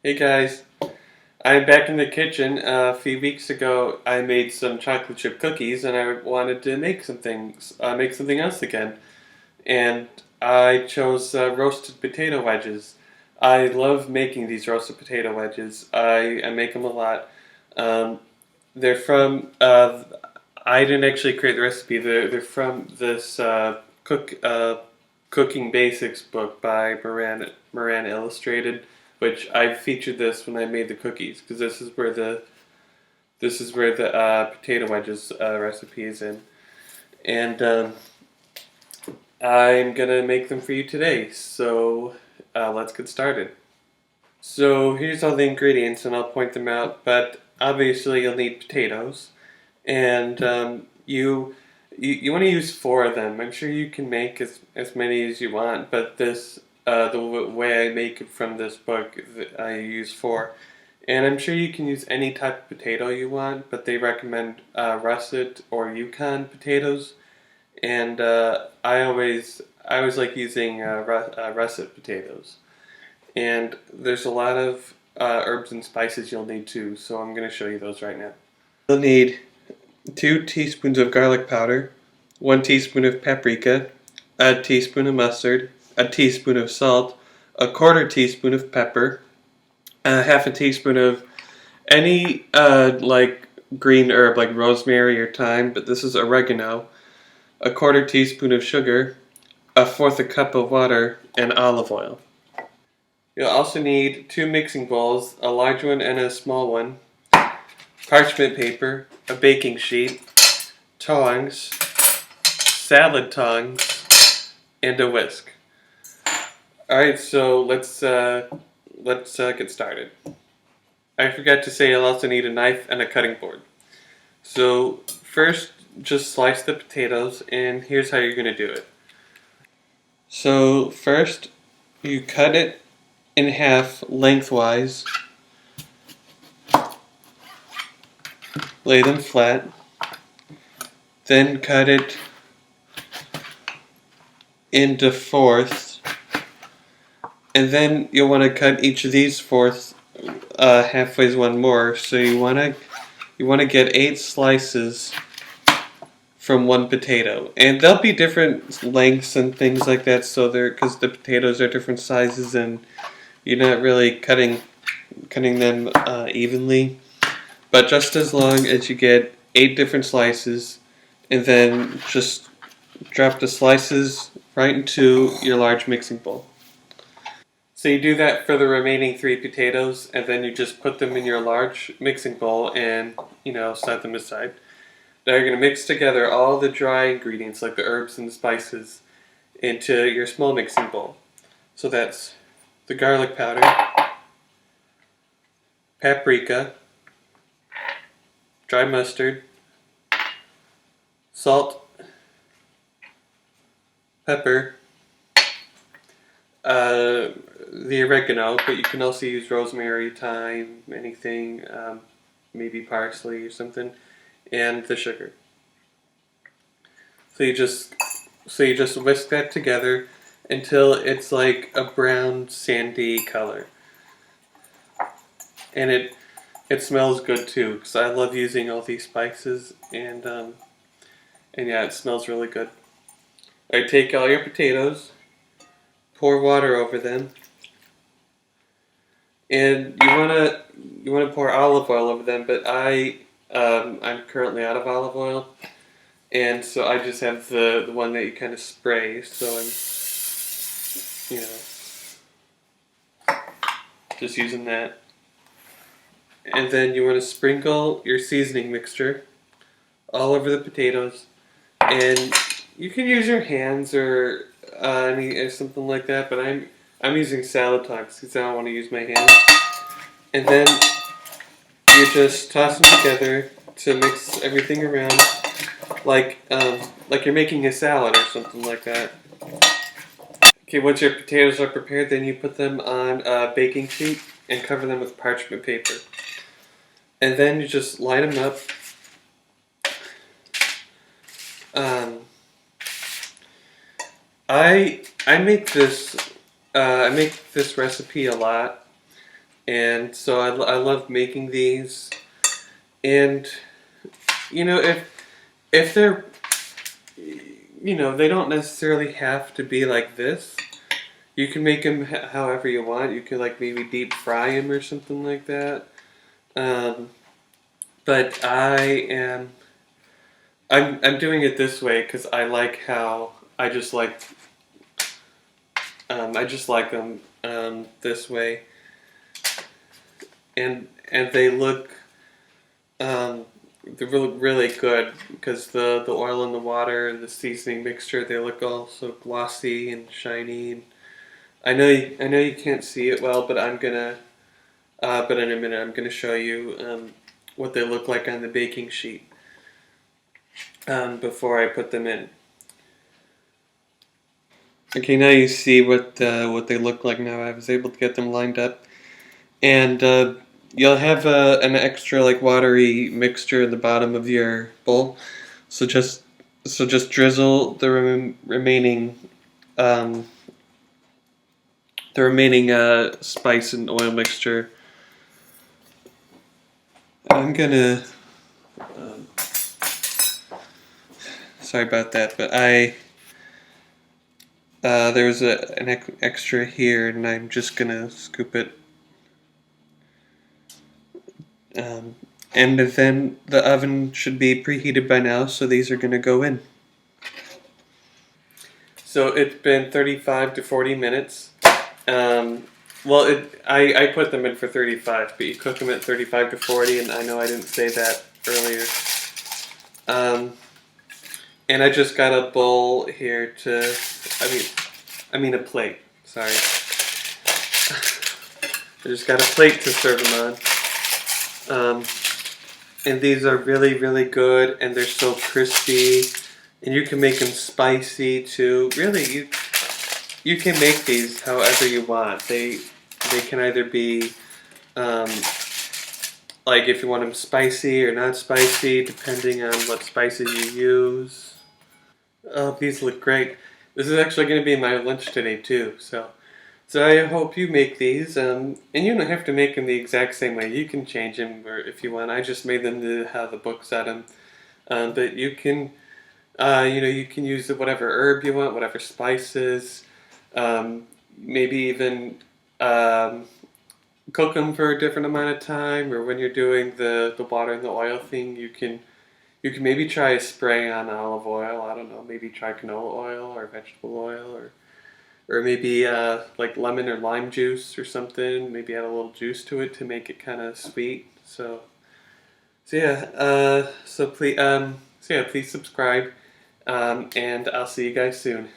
Hey guys, I'm back in the kitchen. A few weeks ago, I made some chocolate chip cookies, and I wanted to make something else again. And I chose roasted potato wedges. I love making these roasted potato wedges. I make them a lot. Um, they're from. I didn't actually create the recipe. They're from this cooking basics book by Moran Illustrated, which I featured this when I made the cookies because this is where the potato wedges recipe is in, and I'm gonna make them for you today. So let's get started. So here's all the ingredients, and I'll point them out. But obviously, you'll need potatoes, and you want to use four of them. I'm sure you can make as many as you want, but the way I make it from this book, I use four. And I'm sure you can use any type of potato you want, but they recommend russet or Yukon potatoes. And I always like using russet potatoes. And there's a lot of herbs and spices you'll need too, so I'm going to show you those right now. You'll need 2 teaspoons of garlic powder, 1 teaspoon of paprika, a teaspoon of mustard, a teaspoon of salt, a quarter teaspoon of pepper, half a teaspoon of any like green herb like rosemary or thyme, but this is oregano, a quarter teaspoon of sugar, a fourth a cup of water, and olive oil. You'll also need 2 mixing bowls, a large one and a small one, parchment paper, a baking sheet, tongs, salad tongs, and a whisk. Alright, so let's get started. I forgot to say I'll also need a knife and a cutting board. So first, just slice the potatoes, and here's how you're going to do it. So first, you cut it in half lengthwise, lay them flat, then cut it into fourths, and then you'll want to cut each of these fourths halfway one more. So you want to get 8 slices from one potato, and there'll be different lengths and things like that. So because the potatoes are different sizes, and you're not really cutting them evenly. But just as long as you get 8 different slices, and then just drop the slices right into your large mixing bowl. So you do that for the remaining 3 potatoes, and then you just put them in your large mixing bowl and, set them aside. Now you're going to mix together all the dry ingredients, like the herbs and the spices, into your small mixing bowl. So that's the garlic powder, paprika, dry mustard, salt, pepper, the oregano, but you can also use rosemary, thyme, anything, maybe parsley or something, and the sugar. So you just whisk that together until it's like a brown sandy color, and it smells good too, because I love using all these spices, and yeah, it smells really good. Alright, take all your potatoes, pour water over them, and you wanna pour olive oil over them. But I'm currently out of olive oil, and so I just have the one that you kind of spray. So I'm just using that, and then you want to sprinkle your seasoning mixture all over the potatoes, and you can use your hands or or something like that, but I'm using salad tongs because I don't want to use my hands. And then you just toss them together to mix everything around, like you're making a salad or something like that. Okay, once your potatoes are prepared, then you put them on a baking sheet and cover them with parchment paper. And then you just line them up. I make this recipe a lot, And so I love making these. And if they're they don't necessarily have to be like this. You can make them however you want. You can like maybe deep fry them or something like that. Um, but I'm doing it this way because I like how I just like them this way, and they look um, they're really good because the oil and the water and the seasoning mixture, they look all so glossy and shiny. And I know you can't see it well, but but in a minute I'm gonna show you what they look like on the baking sheet before I put them in. Okay, now you see what they look like now. I was able to get them lined up, and you'll have an extra like watery mixture in the bottom of your bowl. So just drizzle um, the remaining spice and oil mixture. I'm gonna sorry about that, but there's an extra here, and I'm just gonna scoop it. Um, and then the oven should be preheated by now, so these are gonna go in. So it's been 35 to 40 minutes. Um, I put them in for 35, but you cook them at 35 to 40, and I know I didn't say that earlier. Um, and I just got a bowl here I mean a plate. Sorry, I just got a plate to serve them on. And these are really good, and they're so crispy, and you can make them spicy too. Really, you can make these however you want. They can either be um, like if you want them spicy or not spicy, depending on what spices you use. Oh, these look great. This is actually going to be my lunch today too. So I hope you make these. And you don't have to make them the exact same way. You can change them or if you want. I just made them to have the book said them. But you can, you can use whatever herb you want, whatever spices. Maybe even um, cook them for a different amount of time. Or when you're doing the water and the oil thing, you can maybe try a spray on olive oil. I don't know. Maybe try canola oil or vegetable oil or maybe like lemon or lime juice or something. Maybe add a little juice to it to make it kind of sweet. So yeah. So please subscribe, and I'll see you guys soon.